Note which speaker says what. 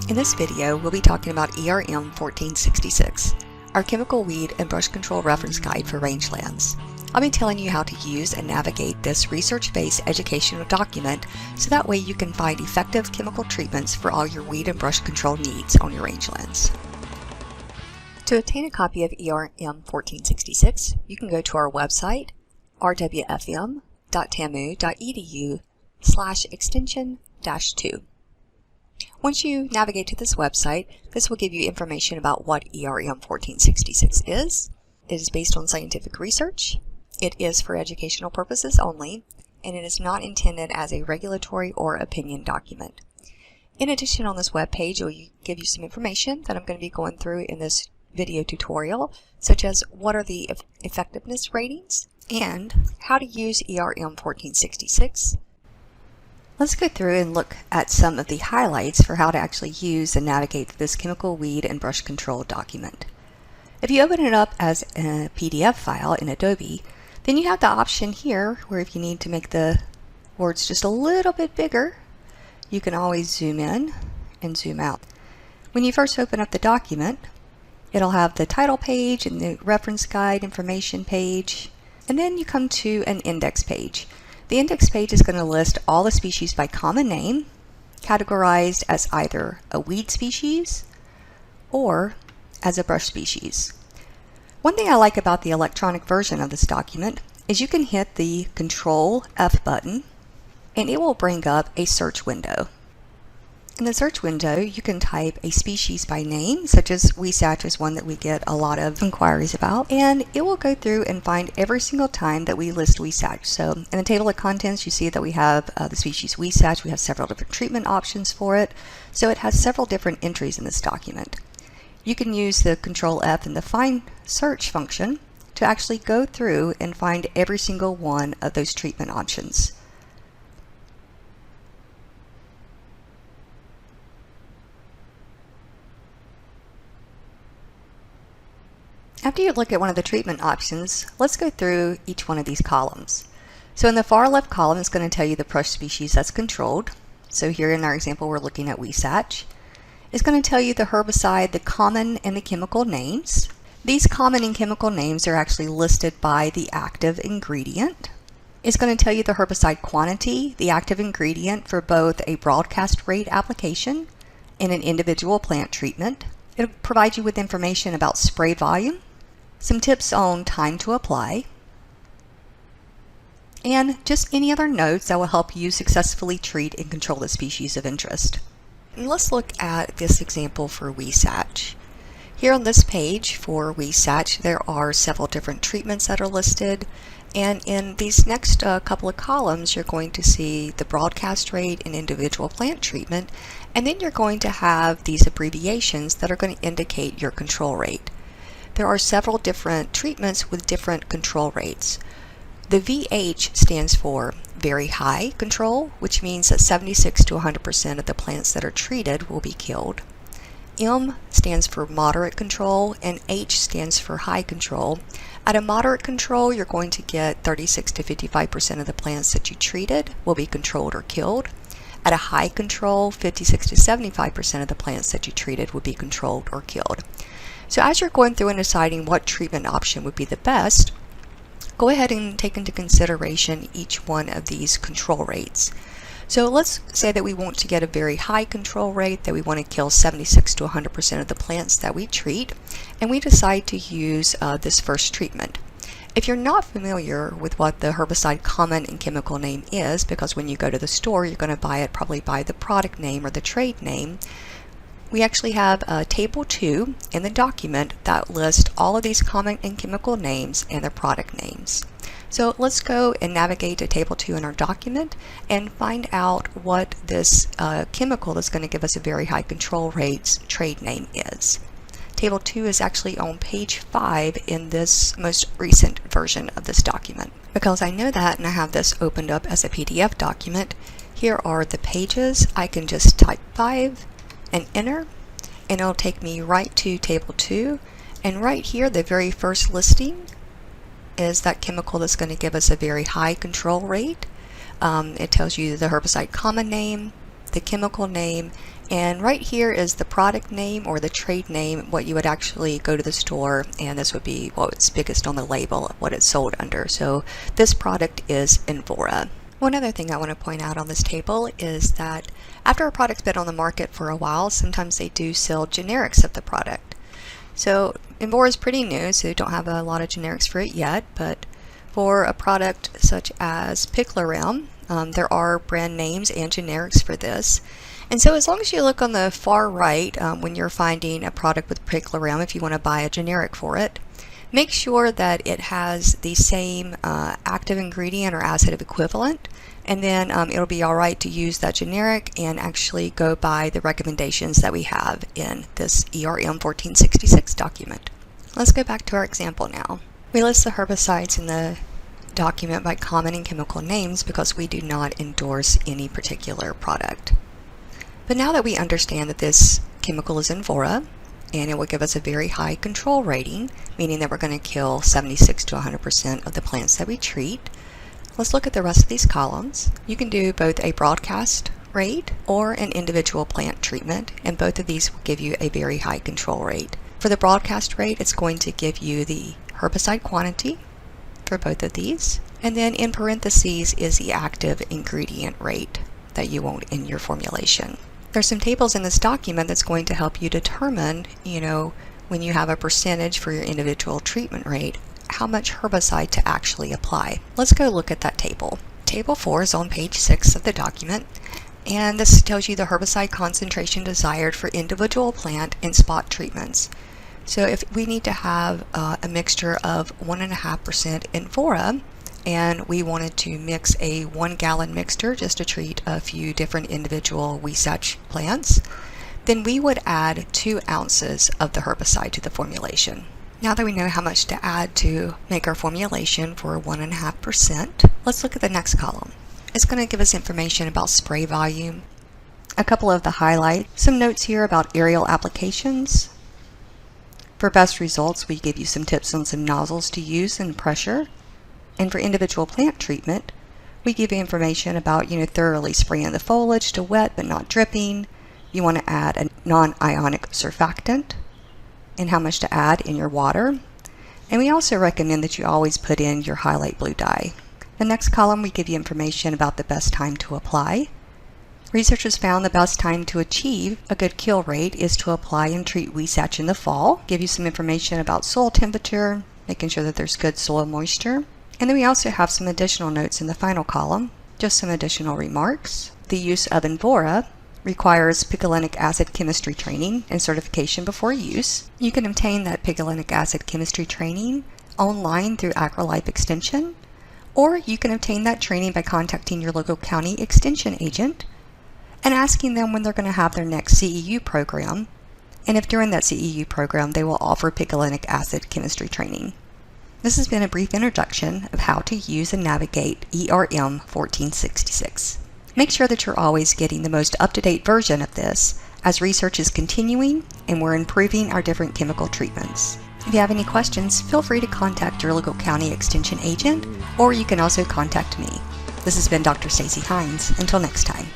Speaker 1: In this video, we'll be talking about ERM-1466, our chemical weed and brush control reference guide for rangelands. I'll be telling you how to use and navigate this research-based educational document so that way you can find effective chemical treatments for all your weed and brush control needs on your rangelands. To obtain a copy of ERM-1466, you can go to our website, rwfm.tamu.edu/extension-2. Once you navigate to this website, this will give you information about what ERM-1466 is. It is based on scientific research. It is for educational purposes only, and it is not intended as a regulatory or opinion document. In addition, on this web page, it will give you some information that I'm going to be going through in this video tutorial, such as what are the effectiveness ratings and how to use ERM-1466. Let's go through and look at some of the highlights for how to actually use and navigate this chemical weed and brush control document. If you open it up as a PDF file in Adobe, then you have the option here where if you need to make the words just a little bit bigger, you can always zoom in and zoom out. When you first open up the document, it'll have the title page and the reference guide information page, and then you come to an index page. The index page is going to list all the species by common name, categorized as either a weed species or as a brush species. One thing I like about the electronic version of this document is you can hit the Control F button and it will bring up a search window. In the search window, you can type a species by name, such as weesach is one that we get a lot of inquiries about, and it will go through and find every single time that we list weesach. So in the table of contents, you see that we have the species weesach. We have several different treatment options for it, so it has several different entries in this document. You can use the Control F and the Find Search function to actually go through and find every single one of those treatment options. After you look at one of the treatment options, let's go through each one of these columns. So in the far left column, it's going to tell you the brush species that's controlled. So here in our example, we're looking at weesach. It's going to tell you the herbicide, the common and the chemical names. These common and chemical names are actually listed by the active ingredient. It's going to tell you the herbicide quantity, the active ingredient for both a broadcast rate application and an individual plant treatment. It'll provide you with information about spray volume, some tips on time to apply, and just any other notes that will help you successfully treat and control the species of interest. And let's look at this example for weesach. Here on this page for weesach, there are several different treatments that are listed, and in these next couple of columns, you're going to see the broadcast rate and individual plant treatment, and then you're going to have these abbreviations that are going to indicate your control rate. There are several different treatments with different control rates. The VH stands for very high control, which means that 76 to 100% of the plants that are treated will be killed. M stands for moderate control, and H stands for high control. At a moderate control, you're going to get 36 to 55% of the plants that you treated will be controlled or killed. At a high control, 56 to 75% of the plants that you treated would be controlled or killed. So as you're going through and deciding what treatment option would be the best, go ahead and take into consideration each one of these control rates. So let's say that we want to get a very high control rate, that we want to kill 76 to 100% of the plants that we treat, and we decide to use this first treatment. If you're not familiar with what the herbicide common and chemical name is, because when you go to the store, you're going to buy it probably by the product name or the trade name, we actually have Table 2 in the document that lists all of these common and chemical names and their product names. So let's go and navigate to Table 2 in our document and find out what this chemical that's going to give us a very high control rates trade name is. Table 2 is actually on page 5 in this most recent version of this document. Because I know that and I have this opened up as a PDF document, here are the pages. I can just type 5 and enter, and it'll take me right to Table 2. And right here, the very first listing is that chemical that's going to give us a very high control rate. It tells you the herbicide common name, the chemical name, and right here is the product name or the trade name, what you would actually go to the store, and this would be what's biggest on the label, what it's sold under. So this product is Envora. One other thing I want to point out on this table is that after a product's been on the market for a while, sometimes they do sell generics of the product. So Envora is pretty new, so you don't have a lot of generics for it yet, but for a product such as Picloram, there are brand names and generics for this. And so as long as you look on the far right when you're finding a product with Picloram, if you want to buy a generic for it, make sure that it has the same active ingredient or acid equivalent, and then it'll be all right to use that generic and actually go by the recommendations that we have in this ERM-1466 document. Let's go back to our example now. We list the herbicides in the document by common and chemical names because we do not endorse any particular product. But now that we understand that this chemical is Envora, and it will give us a very high control rating, meaning that we're going to kill 76 to 100% of the plants that we treat, let's look at the rest of these columns. You can do both a broadcast rate or an individual plant treatment, and both of these will give you a very high control rate. For the broadcast rate, it's going to give you the herbicide quantity for both of these, and then in parentheses is the active ingredient rate that you want in your formulation. There's some tables in this document that's going to help you determine, when you have a percentage for your individual treatment rate, how much herbicide to actually apply. Let's go look at that table. Table 4 is on page 6 of the document, and this tells you the herbicide concentration desired for individual plant and spot treatments. So if we need to have a mixture of 1.5% Envora, and we wanted to mix a 1 gallon mixture just to treat a few different individual weesach plants, then we would add 2 ounces of the herbicide to the formulation. Now that we know how much to add to make our formulation for 1.5%, let's look at the next column. It's going to give us information about spray volume, a couple of the highlights, some notes here about aerial applications. For best results, we give you some tips on some nozzles to use and pressure. And for individual plant treatment, we give you information about, thoroughly spraying the foliage to wet but not dripping. You want to add a non-ionic surfactant and how much to add in your water. And we also recommend that you always put in your highlight blue dye. The next column, we give you information about the best time to apply. Researchers found the best time to achieve a good kill rate is to apply and treat weesach in the fall. Give you some information about soil temperature, making sure that there's good soil moisture. And then we also have some additional notes in the final column, just some additional remarks. The use of Envora requires picolinic acid chemistry training and certification before use. You can obtain that picolinic acid chemistry training online through AgriLife Extension, or you can obtain that training by contacting your local county extension agent and asking them when they're going to have their next CEU program, and if during that CEU program they will offer picolinic acid chemistry training. This has been a brief introduction of how to use and navigate ERM-1466. Make sure that you're always getting the most up-to-date version of this as research is continuing and we're improving our different chemical treatments. If you have any questions, feel free to contact your local county extension agent, or you can also contact me. This has been Dr. Stacey Hines. Until next time.